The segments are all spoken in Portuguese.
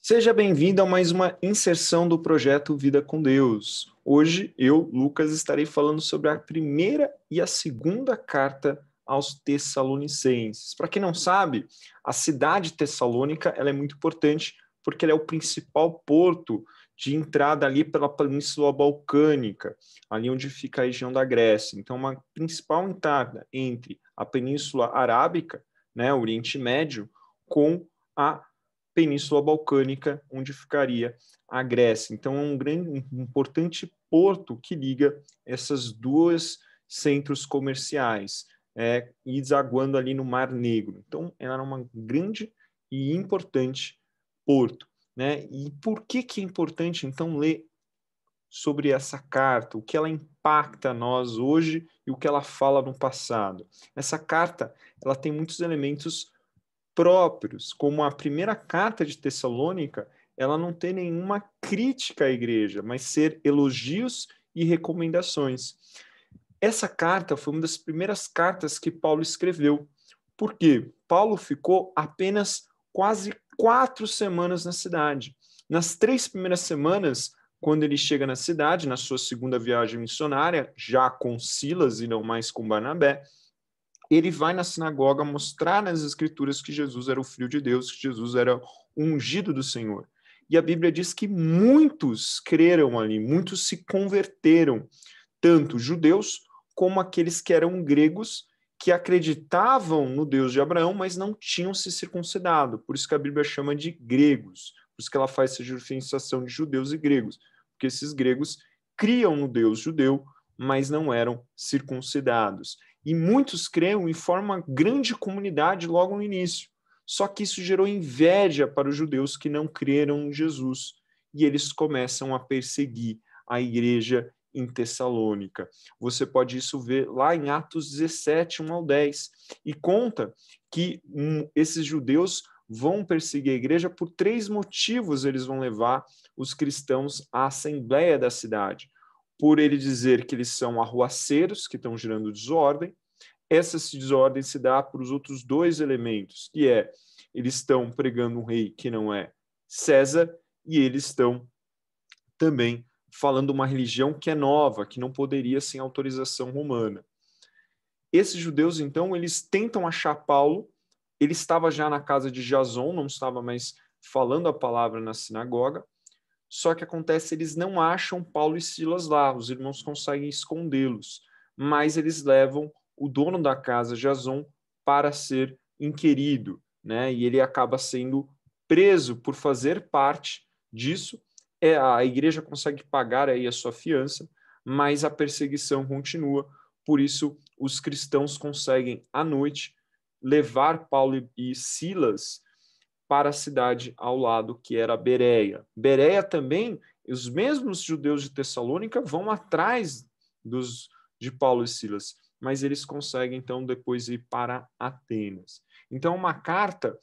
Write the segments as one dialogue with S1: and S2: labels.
S1: Seja bem-vindo a mais uma inserção do projeto Vida com Deus. Hoje eu, Lucas, estarei falando sobre a primeira e a segunda carta aos Tessalonicenses. Para quem não sabe, a cidade tessalônica ela é muito importante porque ela é o principal porto de entrada ali pela Península Balcânica, ali onde fica a região da Grécia. Então, uma principal entrada entre a Península Arábica, né, o Oriente Médio, com a Península Balcânica, onde ficaria a Grécia. Então, é um grande, um importante porto que liga essas duas centros comerciais, e desaguando ali no Mar Negro. Então, ela era uma grande e importante porto. Né? E por que é importante, então, ler sobre essa carta, o que ela impacta a nós hoje e o que ela fala no passado? Essa carta ela tem muitos elementos próprios, como a primeira carta de Tessalônica, ela não tem nenhuma crítica à igreja, mas ser elogios e recomendações. Essa carta foi uma das primeiras cartas que Paulo escreveu. Por quê? Paulo ficou apenas quase 4 semanas na cidade. Nas 3 primeiras semanas, quando ele chega na cidade, na sua segunda viagem missionária, já com Silas e não mais com Barnabé, ele vai na sinagoga mostrar nas escrituras que Jesus era o Filho de Deus, que Jesus era o ungido do Senhor. E a Bíblia diz que muitos creram ali, muitos se converteram, tanto judeus como aqueles que eram gregos, que acreditavam no Deus de Abraão, mas não tinham se circuncidado. Por isso que a Bíblia chama de gregos, por isso que ela faz essa diferenciação de judeus e gregos, porque esses gregos criam no Deus judeu, mas não eram circuncidados. E muitos creram e formam uma grande comunidade logo no início. Só que isso gerou inveja para os judeus que não creram em Jesus. E eles começam a perseguir a igreja em Tessalônica. Você pode isso ver lá em Atos 17, 1 ao 10. E conta que esses judeus vão perseguir a igreja por 3 motivos. Eles vão levar os cristãos à assembleia da cidade. Por ele dizer que eles são arruaceiros, que estão gerando desordem. Essa desordem se dá por os outros 2 elementos, que é, eles estão pregando um rei que não é César, e eles estão também falando uma religião que é nova, que não poderia sem autorização romana. Esses judeus, então, eles tentam achar Paulo, ele estava já na casa de Jason, não estava mais falando a palavra na sinagoga, só que acontece, eles não acham Paulo e Silas lá, os irmãos conseguem escondê-los, mas eles levam o dono da casa, Jason, para ser inquirido, né? E ele acaba sendo preso por fazer parte disso. A igreja consegue pagar aí a sua fiança, mas a perseguição continua. Por isso, os cristãos conseguem, à noite, levar Paulo e Silas para a cidade ao lado, que era Bereia. Bereia também, os mesmos judeus de Tessalônica vão atrás de Paulo e Silas, mas eles conseguem, então, depois ir para Atenas. Então, uma carta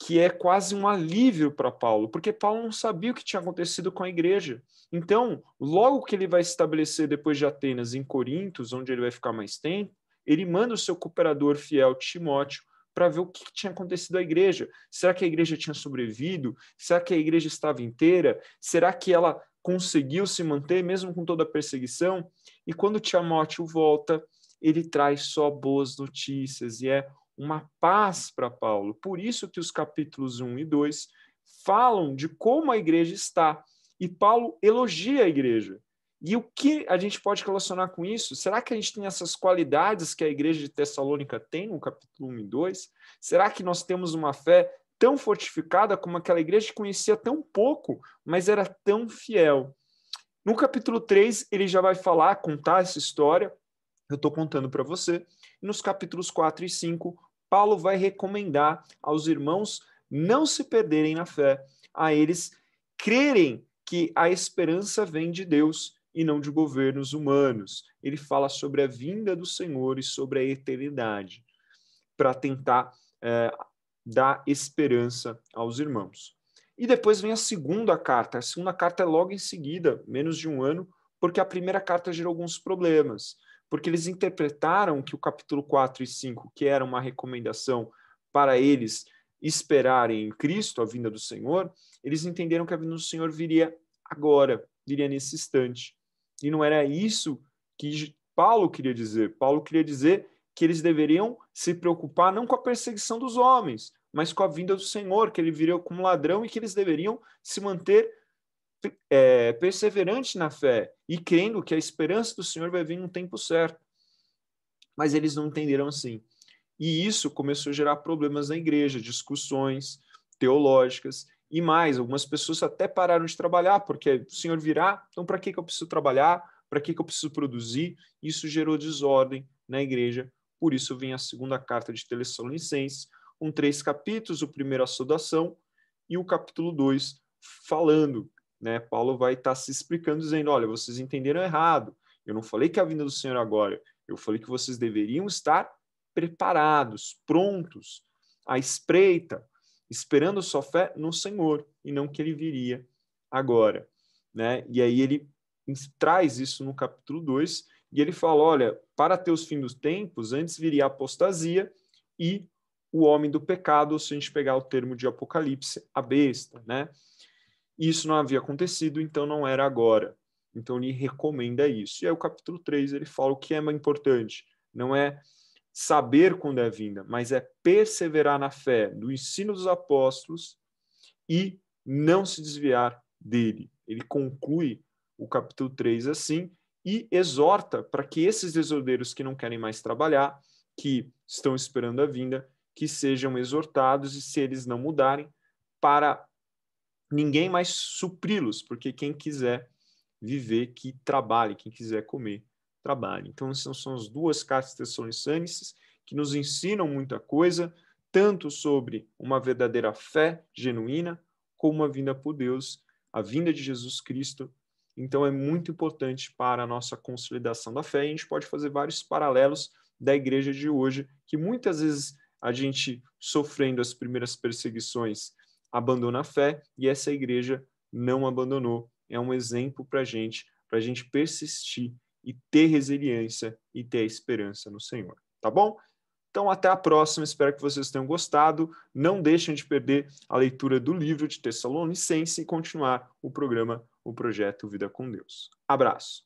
S1: que é quase um alívio para Paulo, porque Paulo não sabia o que tinha acontecido com a igreja. Então, logo que ele vai se estabelecer depois de Atenas em Corintos, onde ele vai ficar mais tempo, ele manda o seu cooperador fiel Timóteo para ver o que tinha acontecido à igreja. Será que a igreja tinha sobrevivido? Será que a igreja estava inteira? Será que ela conseguiu se manter mesmo com toda a perseguição? E quando Timóteo volta, ele traz só boas notícias e é uma paz para Paulo. Por isso que os capítulos 1 e 2 falam de como a igreja está. E Paulo elogia a igreja. E o que a gente pode relacionar com isso? Será que a gente tem essas qualidades que a igreja de Tessalônica tem no capítulo 1 e 2? Será que nós temos uma fé tão fortificada como aquela igreja que conhecia tão pouco, mas era tão fiel? No capítulo 3, ele já vai falar, contar essa história, eu estou contando para você. E nos capítulos 4 e 5, Paulo vai recomendar aos irmãos não se perderem na fé, a eles crerem que a esperança vem de Deus e não de governos humanos. Ele fala sobre a vinda do Senhor e sobre a eternidade, para tentar dar esperança aos irmãos. E depois vem a segunda carta. A segunda carta é logo em seguida, menos de um ano, porque a primeira carta gerou alguns problemas. Porque eles interpretaram que o capítulo 4 e 5, que era uma recomendação para eles esperarem em Cristo a vinda do Senhor, eles entenderam que a vinda do Senhor viria agora, viria nesse instante. E não era isso que Paulo queria dizer. Paulo queria dizer que eles deveriam se preocupar não com a perseguição dos homens, mas com a vinda do Senhor, que ele viria como ladrão e que eles deveriam se manter perseverantes na fé e crendo que a esperança do Senhor vai vir no tempo certo. Mas eles não entenderam assim. E isso começou a gerar problemas na igreja, discussões teológicas e mais. Algumas pessoas até pararam de trabalhar, porque o Senhor virá, então para que eu preciso trabalhar? Para que eu preciso produzir? Isso gerou desordem na igreja. Por isso vem a segunda carta de Tessalonicenses, com 3 capítulos, o primeiro a saudação e o capítulo 2 falando. Né? Paulo vai estar se explicando, dizendo, olha, vocês entenderam errado. Eu não falei que a vinda do Senhor agora, eu falei que vocês deveriam estar preparados, prontos, à espreita, esperando sua fé no Senhor, e não que ele viria agora. Né? E aí ele traz isso no capítulo 2, e ele fala, olha, para ter os fins dos tempos, antes viria a apostasia e o homem do pecado, se a gente pegar o termo de Apocalipse, a besta. Né? Isso não havia acontecido, então não era agora. Então ele recomenda isso. E aí o capítulo 3 ele fala o que é mais importante. Não é saber quando é a vinda, mas é perseverar na fé do ensino dos apóstolos e não se desviar dele. Ele conclui o capítulo 3 assim e exorta para que esses desordeiros que não querem mais trabalhar, que estão esperando a vinda, que sejam exortados e, se eles não mudarem, para ninguém mais supri-los, porque quem quiser viver, que trabalhe, quem quiser comer, trabalhe. Então, essas são as 2 cartas tessalonicenses que nos ensinam muita coisa, tanto sobre uma verdadeira fé genuína, como a vinda por Deus, a vinda de Jesus Cristo. Então, é muito importante para a nossa consolidação da fé. E a gente pode fazer vários paralelos da igreja de hoje, que muitas vezes a gente, sofrendo as primeiras perseguições, abandona a fé, e essa igreja não abandonou. É um exemplo para a gente persistir e ter resiliência e ter a esperança no Senhor. Tá bom? Então, até a próxima. Espero que vocês tenham gostado. Não deixem de perder a leitura do livro de Tessalonicenses e continuar o programa, o projeto Vida com Deus. Abraço.